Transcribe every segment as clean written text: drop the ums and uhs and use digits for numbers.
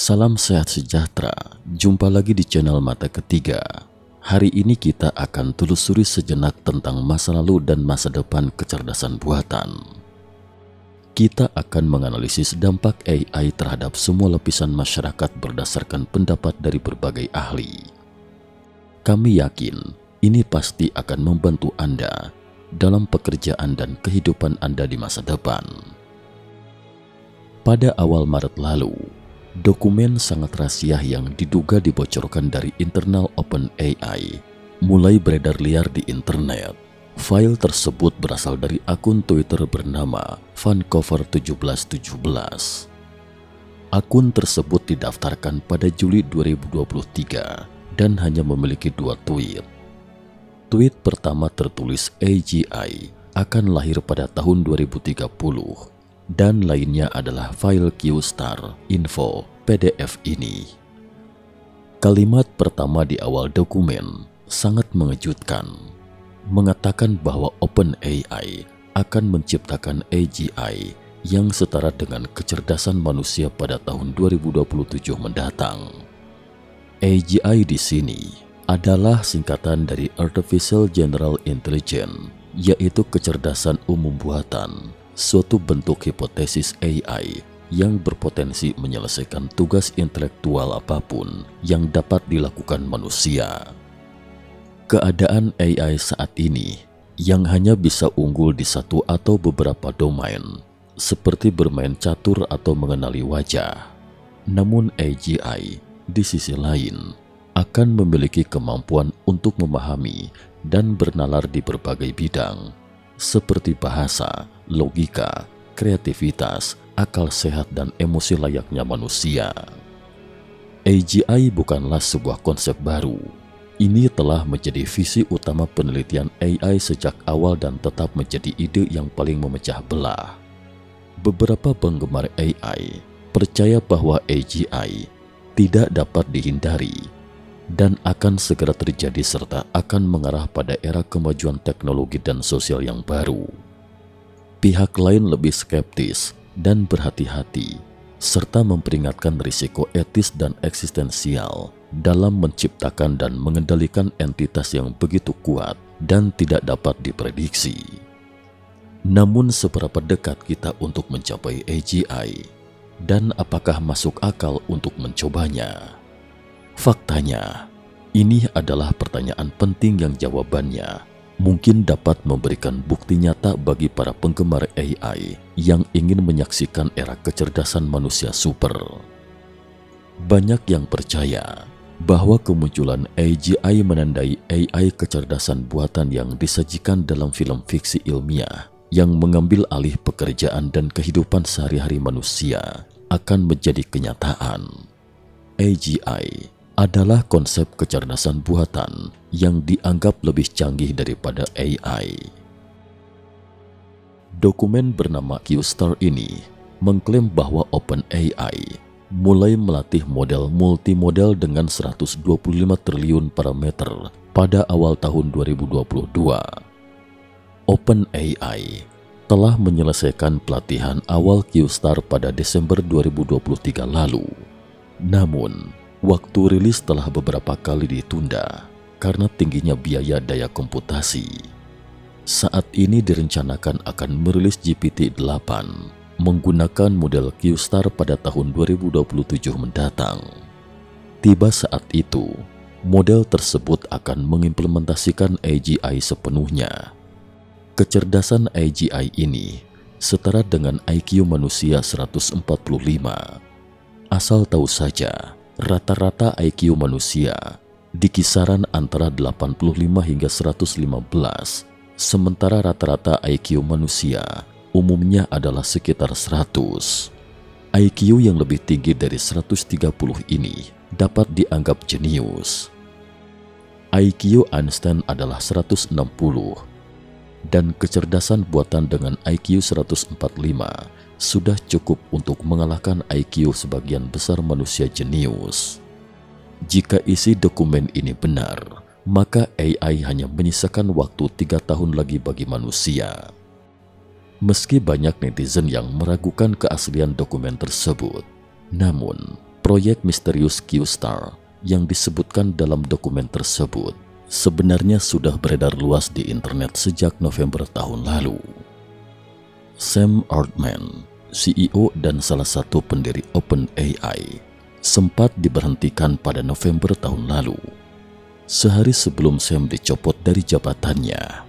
Salam sehat sejahtera, jumpa lagi di channel Mata Ketiga. Hari ini kita akan telusuri sejenak tentang masa lalu dan masa depan kecerdasan buatan. Kita akan menganalisis dampak AI terhadap semua lapisan masyarakat berdasarkan pendapat dari berbagai ahli. Kami yakin ini pasti akan membantu Anda dalam pekerjaan dan kehidupan Anda di masa depan. Pada awal Maret lalu, dokumen sangat rahasia yang diduga dibocorkan dari internal OpenAI mulai beredar liar di internet. File tersebut berasal dari akun Twitter bernama Vancouver1717. Akun tersebut didaftarkan pada Juli 2023 dan hanya memiliki 2 tweet. Tweet pertama tertulis AGI akan lahir pada tahun 2030. Dan lainnya adalah file QStar info PDF ini. Kalimat pertama di awal dokumen sangat mengejutkan, mengatakan bahwa OpenAI akan menciptakan AGI yang setara dengan kecerdasan manusia pada tahun 2027 mendatang. AGI di sini adalah singkatan dari Artificial General Intelligence, yaitu kecerdasan umum buatan, suatu bentuk hipotesis AI yang berpotensi menyelesaikan tugas intelektual apapun yang dapat dilakukan manusia. Keadaan AI saat ini yang hanya bisa unggul di satu atau beberapa domain, seperti bermain catur atau mengenali wajah. Namun AGI di sisi lain akan memiliki kemampuan untuk memahami dan bernalar di berbagai bidang, seperti bahasa, logika, kreativitas, akal sehat, dan emosi layaknya manusia. AGI bukanlah sebuah konsep baru. Ini telah menjadi visi utama penelitian AI sejak awal dan tetap menjadi ide yang paling memecah belah. Beberapa penggemar AI percaya bahwa AGI tidak dapat dihindari dan akan segera terjadi serta akan mengarah pada era kemajuan teknologi dan sosial yang baru. Pihak lain lebih skeptis dan berhati-hati, serta memperingatkan risiko etis dan eksistensial dalam menciptakan dan mengendalikan entitas yang begitu kuat dan tidak dapat diprediksi. Namun seberapa dekat kita untuk mencapai AGI, dan apakah masuk akal untuk mencobanya? Faktanya, ini adalah pertanyaan penting yang jawabannya mungkin dapat memberikan bukti nyata bagi para penggemar AI yang ingin menyaksikan era kecerdasan manusia super. Banyak yang percaya bahwa kemunculan AGI menandai AI kecerdasan buatan yang disajikan dalam film fiksi ilmiah yang mengambil alih pekerjaan dan kehidupan sehari-hari manusia akan menjadi kenyataan. AGI adalah konsep kecerdasan buatan yang dianggap lebih canggih daripada AI. Dokumen bernama QStar ini mengklaim bahwa OpenAI mulai melatih model multimodal dengan 125 triliun parameter pada awal tahun 2022. OpenAI telah menyelesaikan pelatihan awal QStar pada Desember 2023 lalu. Namun, waktu rilis telah beberapa kali ditunda karena tingginya biaya daya komputasi. Saat ini direncanakan akan merilis GPT-8 menggunakan model QStar pada tahun 2027 mendatang. Tiba saat itu, model tersebut akan mengimplementasikan AGI sepenuhnya. Kecerdasan AGI ini setara dengan IQ manusia 145. Asal tahu saja, rata-rata IQ manusia di kisaran antara 85 hingga 115, sementara rata-rata IQ manusia umumnya adalah sekitar 100. IQ yang lebih tinggi dari 130 ini dapat dianggap jenius. IQ Einstein adalah 160, dan kecerdasan buatan dengan IQ 145 sudah cukup untuk mengalahkan IQ sebagian besar manusia jenius. Jika isi dokumen ini benar, maka AI hanya menyisakan waktu 3 tahun lagi bagi manusia. Meski banyak netizen yang meragukan keaslian dokumen tersebut, namun Proyek misterius Q-Star yang disebutkan dalam dokumen tersebut sebenarnya sudah beredar luas di internet sejak November tahun lalu. Sam Altman, CEO dan salah satu pendiri OpenAI, sempat diberhentikan pada November tahun lalu. Sehari sebelum Sam dicopot dari jabatannya,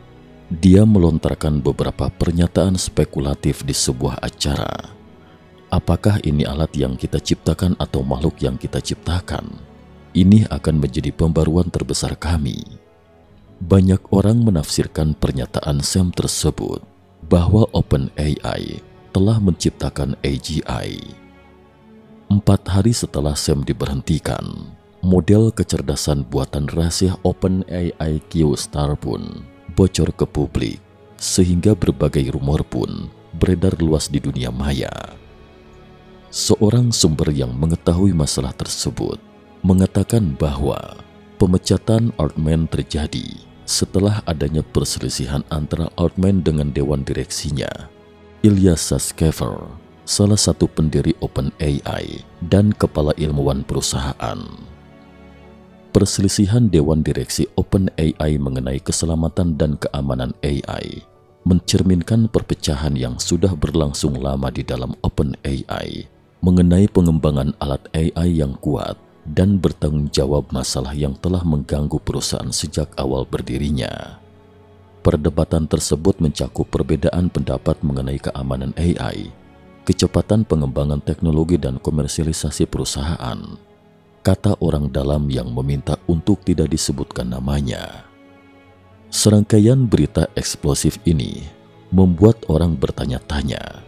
dia melontarkan beberapa pernyataan spekulatif di sebuah acara. Apakah ini alat yang kita ciptakan atau makhluk yang kita ciptakan? Ini akan menjadi pembaruan terbesar kami. Banyak orang menafsirkan pernyataan Sam tersebut bahwa OpenAI telah menciptakan AGI. 4 hari setelah Sam diberhentikan, model kecerdasan buatan rahasia OpenAI Q-Star pun bocor ke publik, sehingga berbagai rumor pun beredar luas di dunia maya. Seorang sumber yang mengetahui masalah tersebut mengatakan bahwa pemecatan Altman terjadi setelah adanya perselisihan antara Altman dengan dewan direksinya, Ilya Sutskever, salah satu pendiri OpenAI dan kepala ilmuwan perusahaan. Perselisihan dewan direksi OpenAI mengenai keselamatan dan keamanan AI mencerminkan perpecahan yang sudah berlangsung lama di dalam OpenAI mengenai pengembangan alat AI yang kuat dan bertanggung jawab masalah yang telah mengganggu perusahaan sejak awal berdirinya. Perdebatan tersebut mencakup perbedaan pendapat mengenai keamanan AI, kecepatan pengembangan teknologi dan komersialisasi perusahaan, kata orang dalam yang meminta untuk tidak disebutkan namanya. Serangkaian berita eksplosif ini membuat orang bertanya-tanya,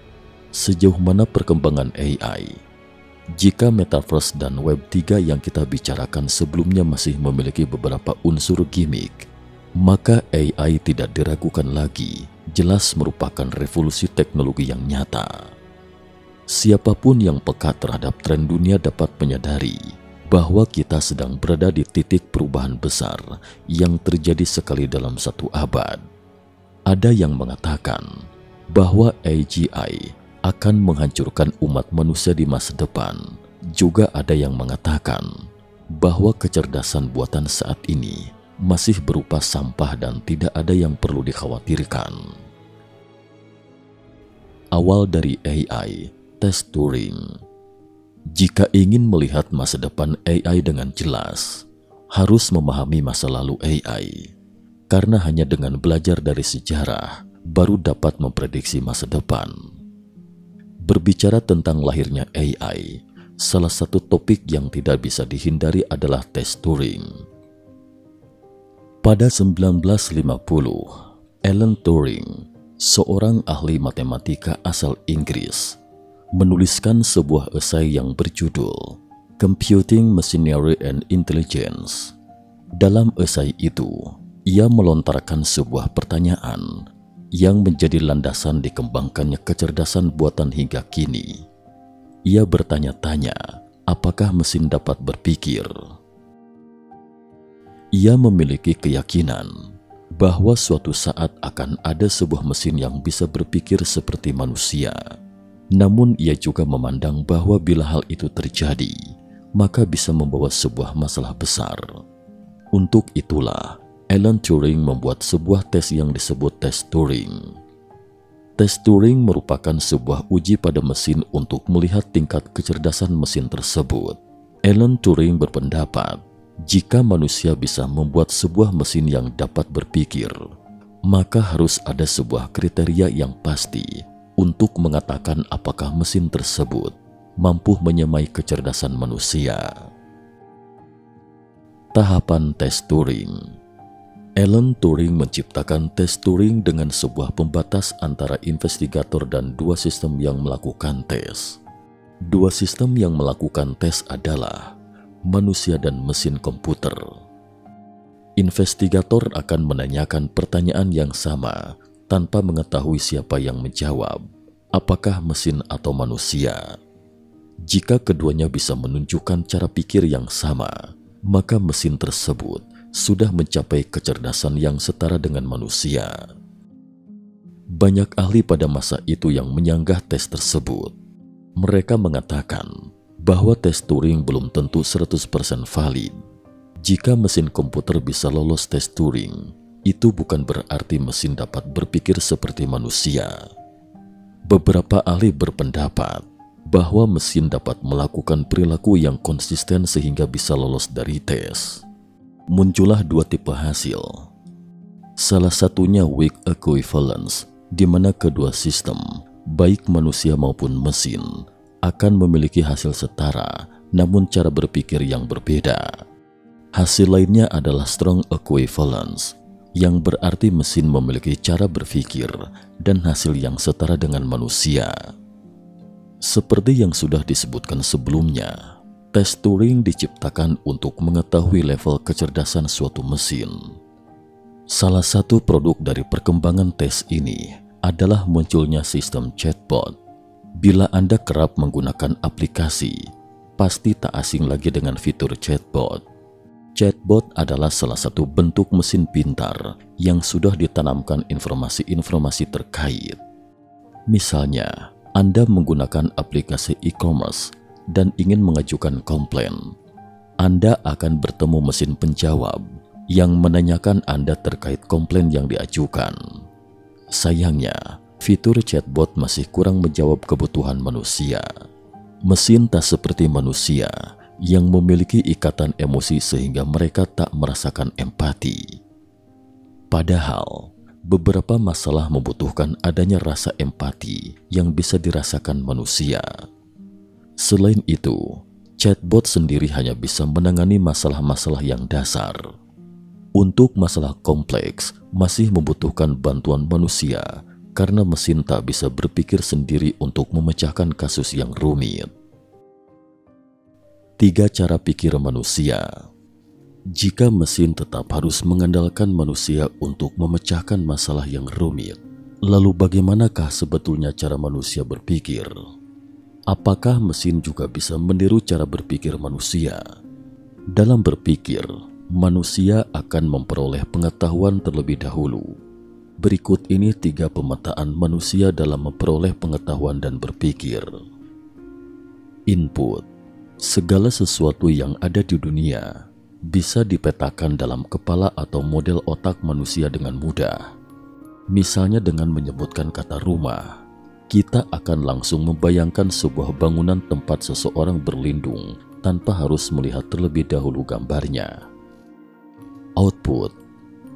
sejauh mana perkembangan AI? Jika Metaverse dan Web 3 yang kita bicarakan sebelumnya masih memiliki beberapa unsur gimmick, maka AI tidak diragukan lagi, jelas merupakan revolusi teknologi yang nyata. Siapapun yang peka terhadap tren dunia dapat menyadari bahwa kita sedang berada di titik perubahan besar yang terjadi sekali dalam satu abad. Ada yang mengatakan bahwa AGI akan menghancurkan umat manusia di masa depan. Juga ada yang mengatakan bahwa kecerdasan buatan saat ini masih berupa sampah dan tidak ada yang perlu dikhawatirkan. Awal dari AI, tes Turing. Jika ingin melihat masa depan AI dengan jelas, harus memahami masa lalu AI. Karena hanya dengan belajar dari sejarah, baru dapat memprediksi masa depan. Berbicara tentang lahirnya AI, salah satu topik yang tidak bisa dihindari adalah tes Turing. Pada 1950, Alan Turing, seorang ahli matematika asal Inggris, menuliskan sebuah esai yang berjudul Computing Machinery and Intelligence. Dalam esai itu, ia melontarkan sebuah pertanyaan yang menjadi landasan dikembangkannya kecerdasan buatan hingga kini. Ia bertanya-tanya, apakah mesin dapat berpikir? Ia memiliki keyakinan bahwa suatu saat akan ada sebuah mesin yang bisa berpikir seperti manusia. Namun ia juga memandang bahwa bila hal itu terjadi, maka bisa membawa sebuah masalah besar. Untuk itulah, Alan Turing membuat sebuah tes yang disebut tes Turing. Tes Turing merupakan sebuah uji pada mesin untuk melihat tingkat kecerdasan mesin tersebut. Alan Turing berpendapat, jika manusia bisa membuat sebuah mesin yang dapat berpikir, maka harus ada sebuah kriteria yang pasti untuk mengatakan apakah mesin tersebut mampu menyamai kecerdasan manusia. Tahapan tes Turing. Alan Turing menciptakan tes Turing dengan sebuah pembatas antara investigator dan dua sistem yang melakukan tes. Dua sistem yang melakukan tes adalah manusia dan mesin komputer. Investigator akan menanyakan pertanyaan yang sama tanpa mengetahui siapa yang menjawab, apakah mesin atau manusia. Jika keduanya bisa menunjukkan cara pikir yang sama, maka mesin tersebut sudah mencapai kecerdasan yang setara dengan manusia. Banyak ahli pada masa itu yang menyanggah tes tersebut. Mereka mengatakan bahwa tes Turing belum tentu 100% valid. Jika mesin komputer bisa lolos tes Turing, itu bukan berarti mesin dapat berpikir seperti manusia. Beberapa ahli berpendapat bahwa mesin dapat melakukan perilaku yang konsisten sehingga bisa lolos dari tes. Muncullah dua tipe hasil. Salah satunya weak equivalence, di mana kedua sistem, baik manusia maupun mesin, akan memiliki hasil setara, namun cara berpikir yang berbeda. Hasil lainnya adalah strong equivalence, yang berarti mesin memiliki cara berpikir dan hasil yang setara dengan manusia. Seperti yang sudah disebutkan sebelumnya, tes Turing diciptakan untuk mengetahui level kecerdasan suatu mesin. Salah satu produk dari perkembangan tes ini adalah munculnya sistem chatbot. Bila Anda kerap menggunakan aplikasi, pasti tak asing lagi dengan fitur chatbot. Chatbot adalah salah satu bentuk mesin pintar yang sudah ditanamkan informasi-informasi terkait. Misalnya, Anda menggunakan aplikasi e-commerce dan ingin mengajukan komplain. Anda akan bertemu mesin penjawab yang menanyakan Anda terkait komplain yang diajukan. Sayangnya, fitur chatbot masih kurang menjawab kebutuhan manusia. Mesin tak seperti manusia yang memiliki ikatan emosi sehingga mereka tak merasakan empati. Padahal, beberapa masalah membutuhkan adanya rasa empati yang bisa dirasakan manusia. Selain itu, chatbot sendiri hanya bisa menangani masalah-masalah yang dasar. Untuk masalah kompleks, masih membutuhkan bantuan manusia karena mesin tak bisa berpikir sendiri untuk memecahkan kasus yang rumit. 3 cara pikir manusia. Jika mesin tetap harus mengandalkan manusia untuk memecahkan masalah yang rumit, lalu bagaimanakah sebetulnya cara manusia berpikir? Apakah mesin juga bisa meniru cara berpikir manusia? Dalam berpikir, manusia akan memperoleh pengetahuan terlebih dahulu. Berikut ini 3 pemetaan manusia dalam memperoleh pengetahuan dan berpikir. Input. Segala sesuatu yang ada di dunia bisa dipetakan dalam kepala atau model otak manusia dengan mudah. Misalnya dengan menyebutkan kata rumah, kita akan langsung membayangkan sebuah bangunan tempat seseorang berlindung tanpa harus melihat terlebih dahulu gambarnya. Output.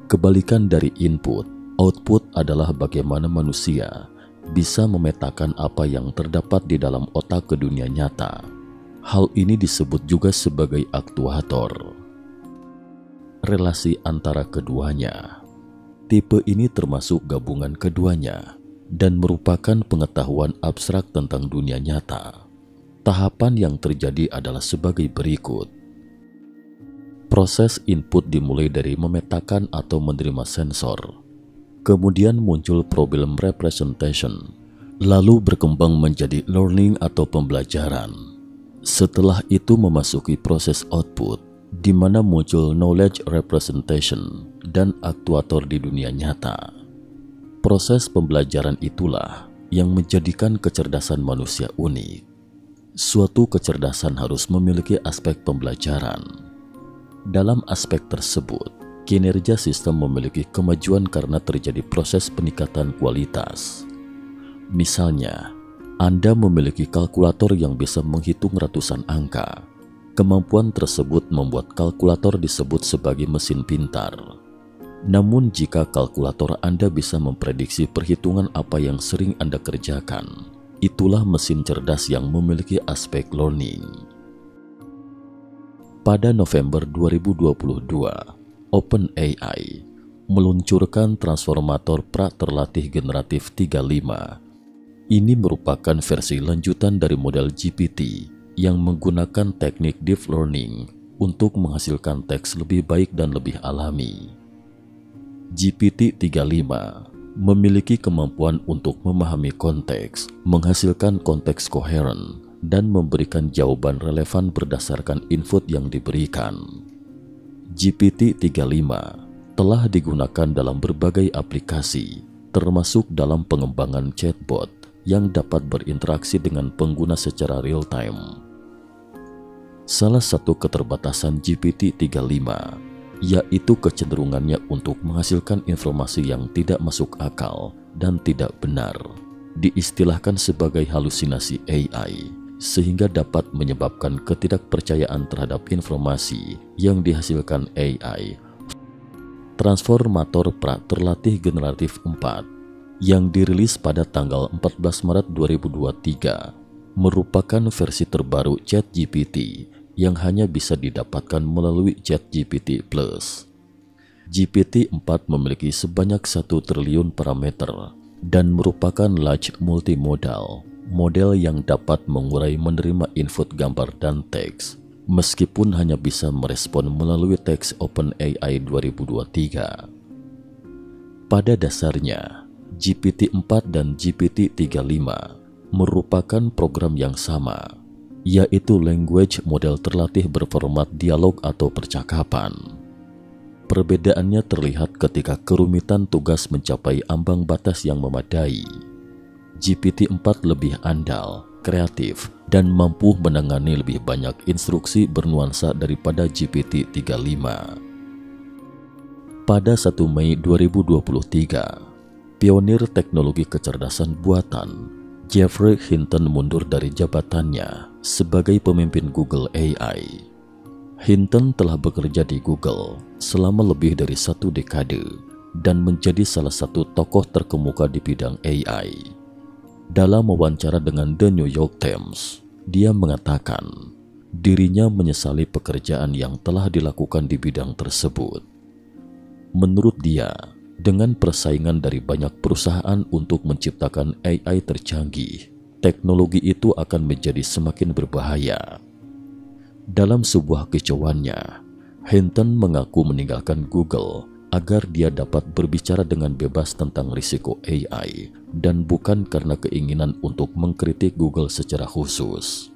Kebalikan dari input, output adalah bagaimana manusia bisa memetakan apa yang terdapat di dalam otak ke dunia nyata. Hal ini disebut juga sebagai aktuator. Relasi antara keduanya. Tipe ini termasuk gabungan keduanya dan merupakan pengetahuan abstrak tentang dunia nyata. Tahapan yang terjadi adalah sebagai berikut. Proses input dimulai dari memetakan atau menerima sensor. Kemudian muncul problem representation, lalu berkembang menjadi learning atau pembelajaran. Setelah itu memasuki proses output, di mana muncul knowledge representation dan aktuator di dunia nyata. Proses pembelajaran itulah yang menjadikan kecerdasan manusia unik. Suatu kecerdasan harus memiliki aspek pembelajaran. Dalam aspek tersebut, kinerja sistem memiliki kemajuan karena terjadi proses peningkatan kualitas. Misalnya, Anda memiliki kalkulator yang bisa menghitung ratusan angka. Kemampuan tersebut membuat kalkulator disebut sebagai mesin pintar. Namun jika kalkulator Anda bisa memprediksi perhitungan apa yang sering Anda kerjakan, itulah mesin cerdas yang memiliki aspek learning. Pada November 2022, OpenAI meluncurkan transformator pra-terlatih generatif 35. Ini merupakan versi lanjutan dari model GPT yang menggunakan teknik deep learning untuk menghasilkan teks lebih baik dan lebih alami. GPT-35 memiliki kemampuan untuk memahami konteks, menghasilkan konteks koheren, dan memberikan jawaban relevan berdasarkan input yang diberikan. GPT-35 telah digunakan dalam berbagai aplikasi, termasuk dalam pengembangan chatbot yang dapat berinteraksi dengan pengguna secara real-time. Salah satu keterbatasan GPT-35 yaitu kecenderungannya untuk menghasilkan informasi yang tidak masuk akal dan tidak benar, diistilahkan sebagai halusinasi AI, sehingga dapat menyebabkan ketidakpercayaan terhadap informasi yang dihasilkan AI. Transformator pra terlatih generatif 4 yang dirilis pada tanggal 14 Maret 2023 merupakan versi terbaru ChatGPT yang hanya bisa didapatkan melalui ChatGPT Plus. GPT-4 memiliki sebanyak 1 triliun parameter dan merupakan large multimodal, model yang dapat mengurai menerima input gambar dan teks, meskipun hanya bisa merespon melalui teks OpenAI 2023. Pada dasarnya, GPT-4 dan GPT-35 merupakan program yang sama, yaitu language model terlatih berformat dialog atau percakapan. Perbedaannya terlihat ketika kerumitan tugas mencapai ambang batas yang memadai. GPT-4 lebih andal, kreatif, dan mampu menangani lebih banyak instruksi bernuansa daripada GPT-35. Pada 1 Mei 2023, pionir teknologi kecerdasan buatan Geoffrey Hinton mundur dari jabatannya sebagai pemimpin Google AI. Hinton telah bekerja di Google selama lebih dari 1 dekade dan menjadi salah satu tokoh terkemuka di bidang AI. Dalam wawancara dengan The New York Times, dia mengatakan dirinya menyesali pekerjaan yang telah dilakukan di bidang tersebut. Menurut dia, dengan persaingan dari banyak perusahaan untuk menciptakan AI tercanggih, teknologi itu akan menjadi semakin berbahaya. Dalam sebuah kicauannya, Hinton mengaku meninggalkan Google agar dia dapat berbicara dengan bebas tentang risiko AI dan bukan karena keinginan untuk mengkritik Google secara khusus.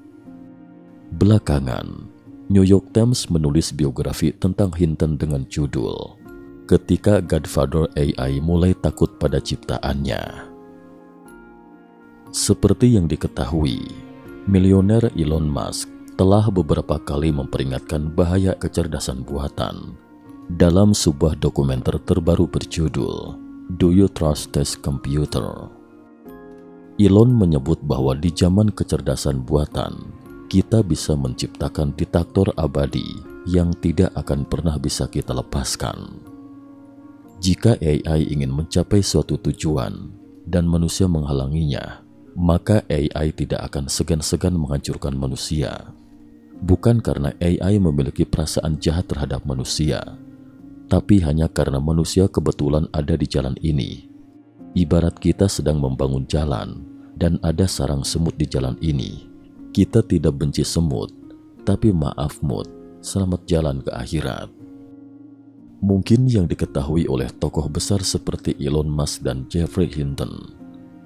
Belakangan, New York Times menulis biografi tentang Hinton dengan judul "Ketika Godfather AI mulai takut pada ciptaannya". Seperti yang diketahui, milioner Elon Musk telah beberapa kali memperingatkan bahaya kecerdasan buatan dalam sebuah dokumenter terbaru berjudul "Do You Trust This Computer?". Elon menyebut bahwa di zaman kecerdasan buatan, kita bisa menciptakan diktator abadi yang tidak akan pernah bisa kita lepaskan. Jika AI ingin mencapai suatu tujuan dan manusia menghalanginya, maka AI tidak akan segan-segan menghancurkan manusia. Bukan karena AI memiliki perasaan jahat terhadap manusia, tapi hanya karena manusia kebetulan ada di jalan ini. Ibarat kita sedang membangun jalan dan ada sarang semut di jalan ini. Kita tidak benci semut, tapi maaf mut, selamat jalan ke akhirat. Mungkin yang diketahui oleh tokoh besar seperti Elon Musk dan Geoffrey Hinton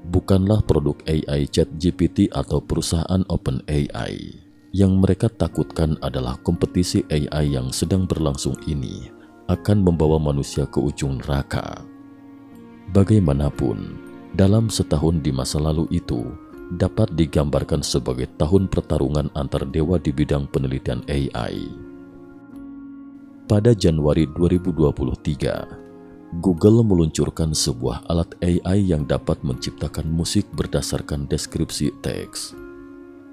bukanlah produk AI ChatGPT atau perusahaan OpenAI. Yang mereka takutkan adalah kompetisi AI yang sedang berlangsung ini akan membawa manusia ke ujung neraka. Bagaimanapun, dalam setahun di masa lalu itu dapat digambarkan sebagai tahun pertarungan antar dewa di bidang penelitian AI. Pada Januari 2023, Google meluncurkan sebuah alat AI yang dapat menciptakan musik berdasarkan deskripsi teks.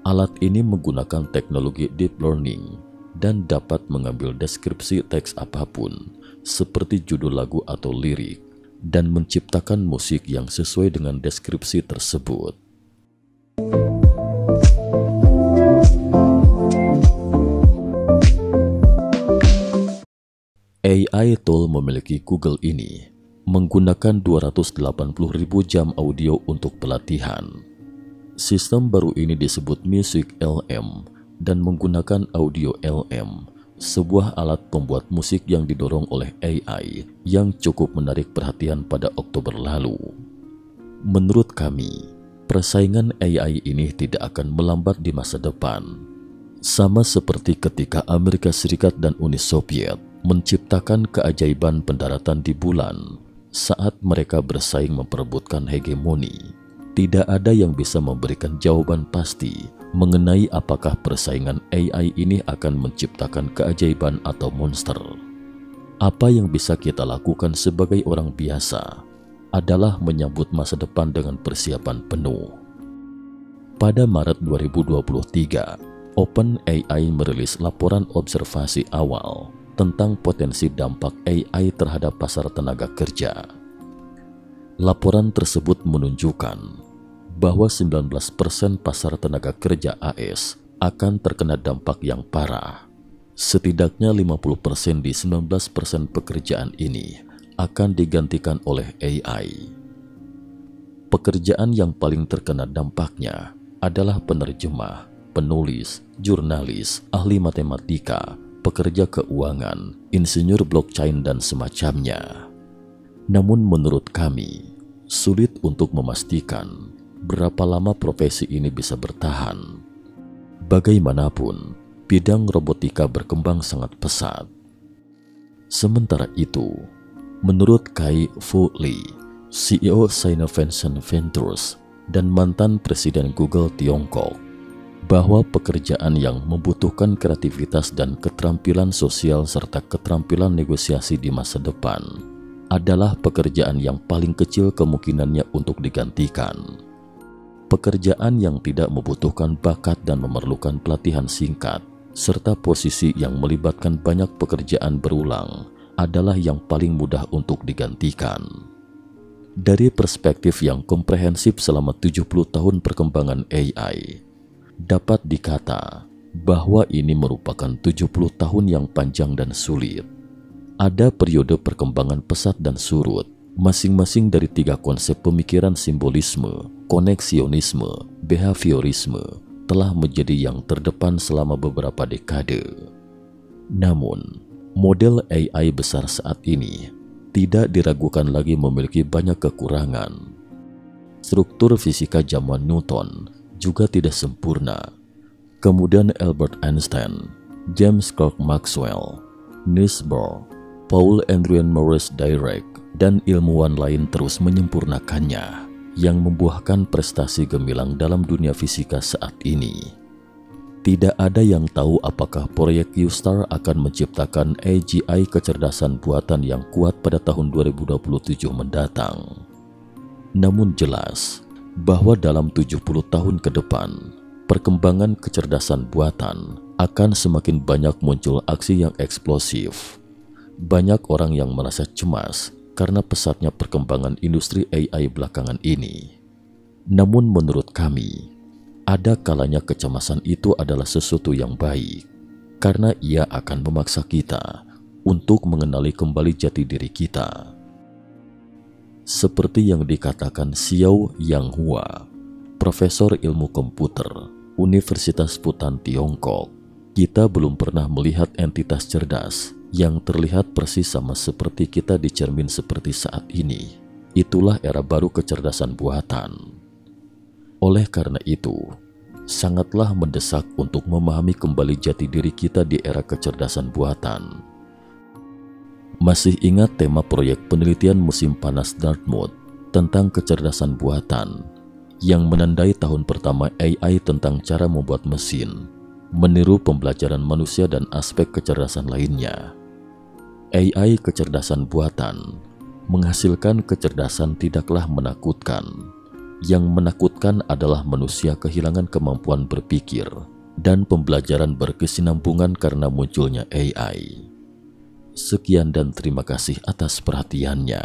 Alat ini menggunakan teknologi deep learning dan dapat mengambil deskripsi teks apapun, seperti judul lagu atau lirik, dan menciptakan musik yang sesuai dengan deskripsi tersebut. AI tool memiliki Google ini menggunakan 280.000 jam audio untuk pelatihan. Sistem baru ini disebut Music LM dan menggunakan Audio LM, sebuah alat pembuat musik yang didorong oleh AI yang cukup menarik perhatian pada Oktober lalu. Menurut kami, persaingan AI ini tidak akan melambat di masa depan. Sama seperti ketika Amerika Serikat dan Uni Soviet menciptakan keajaiban pendaratan di bulan saat mereka bersaing memperebutkan hegemoni. Tidak ada yang bisa memberikan jawaban pasti mengenai apakah persaingan AI ini akan menciptakan keajaiban atau monster. Apa yang bisa kita lakukan sebagai orang biasa adalah menyambut masa depan dengan persiapan penuh. Pada Maret 2023, OpenAI merilis laporan observasi awal tentang potensi dampak AI terhadap pasar tenaga kerja. Laporan tersebut menunjukkan bahwa 19% pasar tenaga kerja AS akan terkena dampak yang parah. Setidaknya 50% di 19% pekerjaan ini akan digantikan oleh AI. Pekerjaan yang paling terkena dampaknya adalah penerjemah, penulis, jurnalis, ahli matematika, pekerja keuangan, insinyur blockchain, dan semacamnya. Namun menurut kami, sulit untuk memastikan berapa lama profesi ini bisa bertahan. Bagaimanapun, bidang robotika berkembang sangat pesat. Sementara itu, menurut Kai-Fu Lee, CEO Sinovention Ventures dan mantan Presiden Google Tiongkok, bahwa pekerjaan yang membutuhkan kreativitas dan keterampilan sosial serta keterampilan negosiasi di masa depan adalah pekerjaan yang paling kecil kemungkinannya untuk digantikan. Pekerjaan yang tidak membutuhkan bakat dan memerlukan pelatihan singkat, serta posisi yang melibatkan banyak pekerjaan berulang adalah yang paling mudah untuk digantikan. Dari perspektif yang komprehensif selama 70 tahun perkembangan AI, dapat dikata bahwa ini merupakan 70 tahun yang panjang dan sulit. Ada periode perkembangan pesat dan surut, masing-masing dari 3 konsep pemikiran simbolisme, koneksionisme, behaviorisme telah menjadi yang terdepan selama beberapa dekade. Namun, model AI besar saat ini tidak diragukan lagi memiliki banyak kekurangan. Struktur fisika zaman Newton juga tidak sempurna. Kemudian Albert Einstein, James Clerk Maxwell, Niels Bohr, Paul Adrian Maurice Dirac, dan ilmuwan lain terus menyempurnakannya, yang membuahkan prestasi gemilang dalam dunia fisika saat ini. Tidak ada yang tahu apakah proyek Q-Star akan menciptakan AGI kecerdasan buatan yang kuat pada tahun 2027 mendatang. Namun jelas bahwa dalam 70 tahun ke depan, perkembangan kecerdasan buatan akan semakin banyak muncul aksi yang eksplosif. Banyak orang yang merasa cemas karena pesatnya perkembangan industri AI belakangan ini. Namun menurut kami, ada kalanya kecemasan itu adalah sesuatu yang baik, karena ia akan memaksa kita untuk mengenali kembali jati diri kita. Seperti yang dikatakan Xiao Yanghua, Profesor Ilmu Komputer, Universitas Fudan Tiongkok, kita belum pernah melihat entitas cerdas yang terlihat persis sama seperti kita di cermin seperti saat ini. Itulah era baru kecerdasan buatan. Oleh karena itu, sangatlah mendesak untuk memahami kembali jati diri kita di era kecerdasan buatan. Masih ingat tema proyek penelitian musim panas Dartmouth tentang kecerdasan buatan yang menandai tahun pertama AI tentang cara membuat mesin, meniru pembelajaran manusia dan aspek kecerdasan lainnya. AI kecerdasan buatan menghasilkan kecerdasan tidaklah menakutkan. Yang menakutkan adalah manusia kehilangan kemampuan berpikir dan pembelajaran berkesinambungan karena munculnya AI. Sekian dan terima kasih atas perhatiannya.